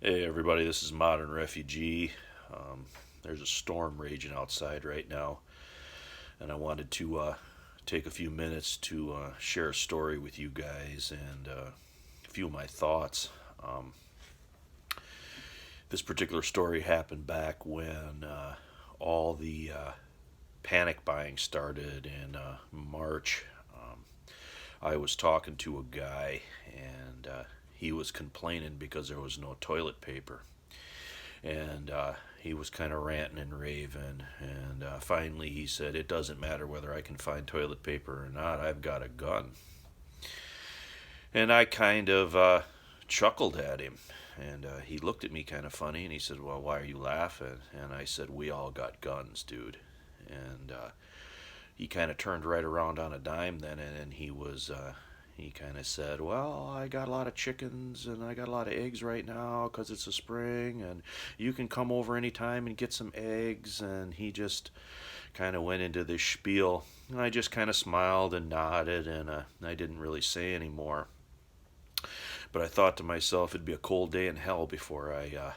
Hey everybody, this is Modern Refugee. There's a storm raging outside right now, and I wanted to take a few minutes to share a story with you guys and a few of my thoughts. Um, this particular story happened back when all the panic buying started in March. I was talking to a guy, and he was complaining because there was no toilet paper. And he was kind of ranting and raving. And finally, he said, "It doesn't matter whether I can find toilet paper or not. I've got a gun." And I kind of chuckled at him. And he looked at me kind of funny, and he said, "Well, why are you laughing?" And I said, "We all got guns, dude." And he kind of turned right around on a dime then, and he kind of said, "Well, I got a lot of chickens and I got a lot of eggs right now because it's a spring, and you can come over anytime and get some eggs." And he just kind of went into this spiel. And I just kind of smiled and nodded, and I didn't really say anymore. But I thought to myself, it'd be a cold day in hell before I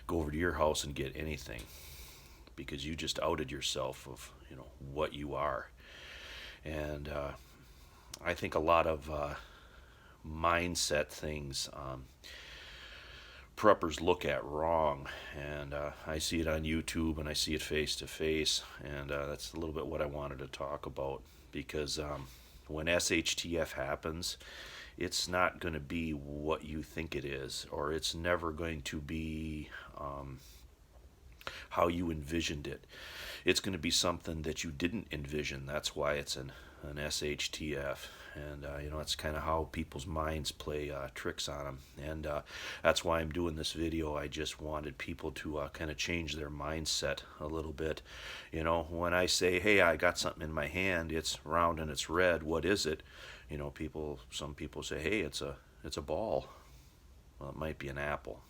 go over to your house and get anything, because you just outed yourself of what you are. And I think a lot of mindset things preppers look at wrong, and I see it on YouTube and I see it face to face, and that's a little bit what I wanted to talk about, because when SHTF happens, it's not going to be what you think it is, or it's never going to be how you envisioned it. It's going to be something that you didn't envision. That's why it's an SHTF. And it's kind of how people's minds play tricks on them. And that's why I'm doing this video. I just wanted people to kind of change their mindset a little bit. When I say, "Hey, I got something in my hand, it's round and it's red, what is it?" Some people say, "Hey, it's a ball." Well, it might be an apple.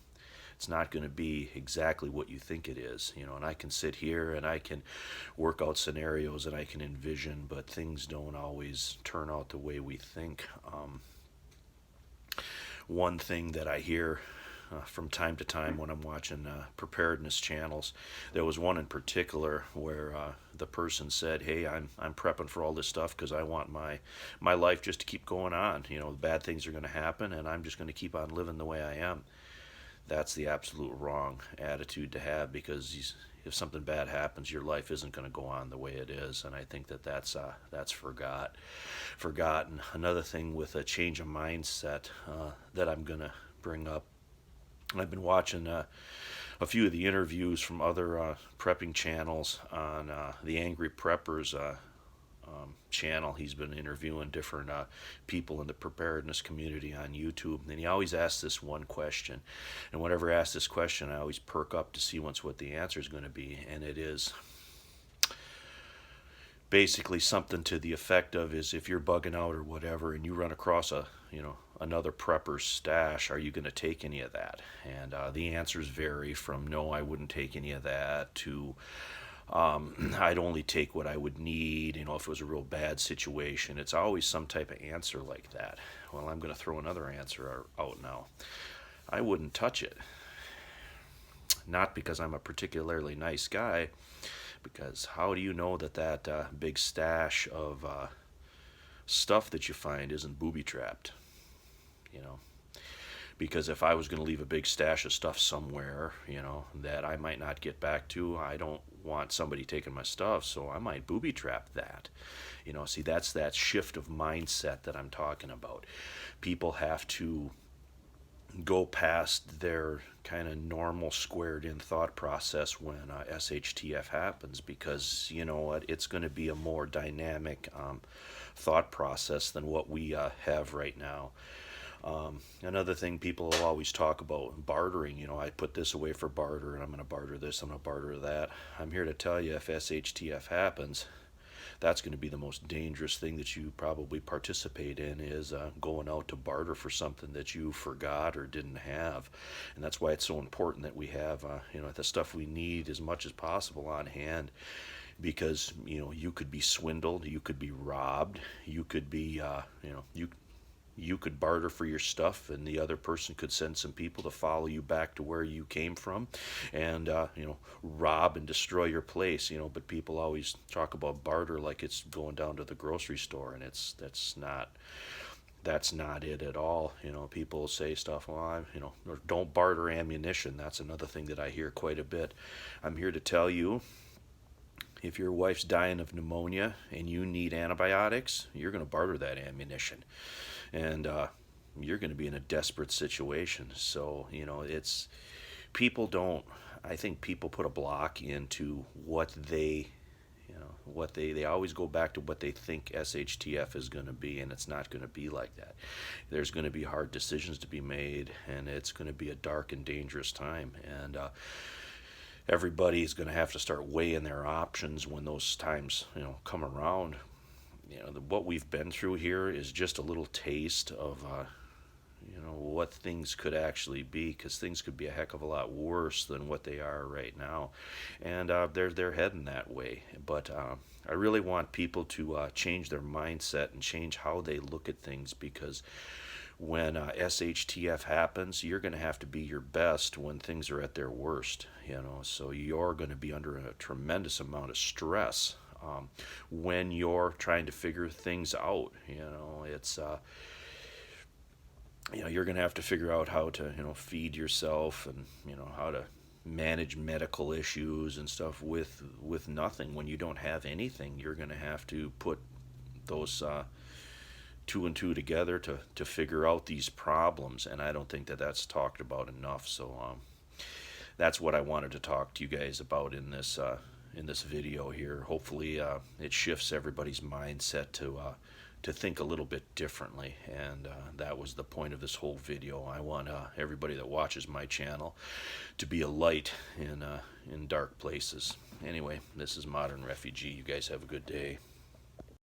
It's not going to be exactly what you think it is, and I can sit here and I can work out scenarios and I can envision, but things don't always turn out the way we think. One thing that I hear from time to time when I'm watching preparedness channels, there was one in particular where the person said, "Hey, I'm prepping for all this stuff because I want my life just to keep going on. Bad things are going to happen, and I'm just going to keep on living the way I am." That's the absolute wrong attitude to have, because if something bad happens, your life isn't going to go on the way it is, and I think that's forgotten. Another thing with a change of mindset that I'm going to bring up. I've been watching a few of the interviews from other prepping channels on the Angry Preppers channel. He's been interviewing different people in the preparedness community on YouTube, and he always asks this one question. And whenever I ask this question, I always perk up to see what the answer is going to be, and it is basically something to the effect of, is if you're bugging out or whatever and you run across another prepper's stash, are you going to take any of that? And the answers vary from "No, I wouldn't take any of that," to "I'd only take what I would need, if it was a real bad situation." It's always some type of answer like that. Well, I'm going to throw another answer out now. I wouldn't touch it. Not because I'm a particularly nice guy, because how do you know that big stash of stuff that you find isn't booby-trapped? Because if I was going to leave a big stash of stuff somewhere, that I might not get back to, I don't want somebody taking my stuff, so I might booby trap that. See, that's that shift of mindset that I'm talking about. People have to go past their kind of normal squared in thought process when SHTF happens, because it's going to be a more dynamic thought process than what we have right now. Another thing people will always talk about, bartering. I put this away for barter, and I'm going to barter this, I'm going to barter that. I'm here to tell you, if SHTF happens, that's going to be the most dangerous thing that you probably participate in, is going out to barter for something that you forgot or didn't have. And that's why it's so important that we have the stuff we need as much as possible on hand, because you could be swindled, you could be robbed, you could be you could barter for your stuff, and the other person could send some people to follow you back to where you came from, and rob and destroy your place. But people always talk about barter like it's going down to the grocery store, and that's not it at all. People say stuff, well, or don't barter ammunition. That's another thing that I hear quite a bit. I'm here to tell you, if your wife's dying of pneumonia and you need antibiotics, you're going to barter that ammunition. And you're going to be in a desperate situation. So, it's people don't, I think people put a block into what they always go back to what they think SHTF is going to be, and it's not going to be like that. There's going to be hard decisions to be made, and it's going to be a dark and dangerous time. And everybody's going to have to start weighing their options when those times, come around. What we've been through here is just a little taste of what things could actually be, because things could be a heck of a lot worse than what they are right now, and they're heading that way. But I really want people to change their mindset and change how they look at things, because when SHTF happens, you're going to have to be your best when things are at their worst. So you're going to be under a tremendous amount of stress when you're trying to figure things out. It's you're going to have to figure out how to feed yourself, and how to manage medical issues and stuff with nothing. When you don't have anything, you're going to have to put those two and two together to figure out these problems, and I don't think that that's talked about enough. So that's what I wanted to talk to you guys about in this video here. Hopefully it shifts everybody's mindset to think a little bit differently, and that was the point of this whole video. I want everybody that watches my channel to be a light in dark places. Anyway, this is Modern Refugee. You guys have a good day.